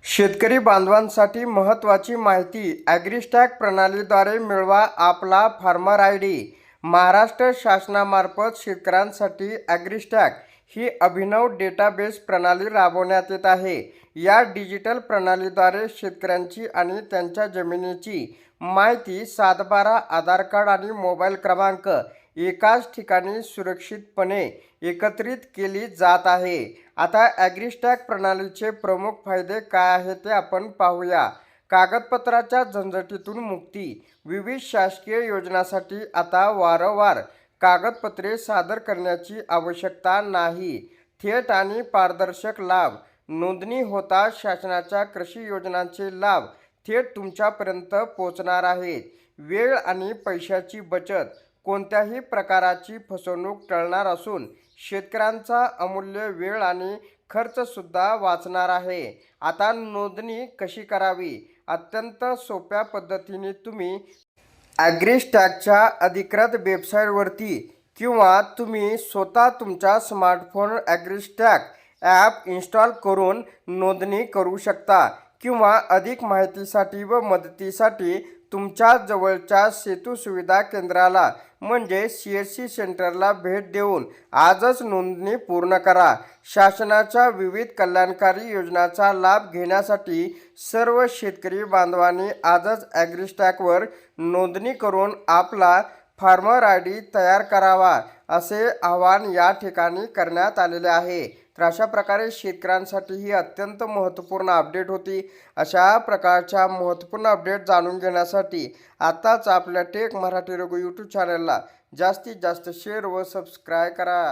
शेतकरी बांधवांसाठी महत्त्वाची माहिती ॲग्रिस्टॅग प्रणालीद्वारे मिळवा आपला फार्मर आयडी। महाराष्ट्र शासनामार्फत शेतकऱ्यांसाठी ॲग्रिस्टॅग ही अभिनव डेटाबेस प्रणाली राबवण्यात येत आहे। या डिजिटल प्रणालीद्वारे शेतकऱ्यांची आणि त्यांच्या जमिनीची माहिती सातबारा, आधार कार्ड आणि मोबाईल क्रमांक एकाच ठिकाणी सुरक्षितपणे एकत्रित केली जात आहे। आता ॲग्रिस्टॅग प्रणालीचे प्रमुख फायदे काय आहेत ते आपण पाहूया। कागदपत्राच्या झंझटीतून मुक्ती। विविध शासकीय योजनांसाठी आता वारंवार कागदपत्रे सादर करण्याची आवश्यकता नाही। थेट आणि पारदर्शक लाभ। नोंदणी होताच शासनाच्या कृषी योजनांचे लाभ थेट तुमच्यापर्यंत पोहोचणार आहेत। वेळ आणि पैशाची बचत। कोणत्याही प्रकारची फसवणूक टळणार असून शेतकऱ्यांचा अमूल्य वेळ आणि खर्चसुद्धा वाचणार आहे। आता नोंदणी कशी करावी? अत्यंत सोप्या पद्धतीने तुम्ही ॲग्रिस्टॅगच्या अधिकृत वेबसाईटवरती किंवा तुम्ही स्वतः तुमच्या स्मार्टफोन ॲग्रिस्टॅग ॲप इन्स्टॉल करून नोंदणी करू शकता किंवा अधिक माहितीसाठी व मदतीसाठी तुमच्या जवळच्या सेतू सुविधा केंद्राला म्हणजे CSC सेंटरला भेट देऊन आजच नोंदणी पूर्ण करा। शासनाच्या विविध कल्याणकारी योजनांचा लाभ घेण्यासाठी सर्व शेतकरी बांधवांनी आजच ॲग्रिस्टॅगवर नोंदणी करून आपला फार्मर आयडी तयार करावा, असे आवाहन या ठिकाणी करण्यात आलेले आहे। तर अशा प्रकारे शेतकऱ्यांसाठी ही अत्यंत महत्त्वपूर्ण अपडेट होती। अशा प्रकारच्या महत्त्वपूर्ण अपडेट जाणून घेण्यासाठी आताच आपल्या टेक मराठी रघु यूट्यूब चॅनलला जास्तीत जास्त शेअर व सबस्क्राईब करा।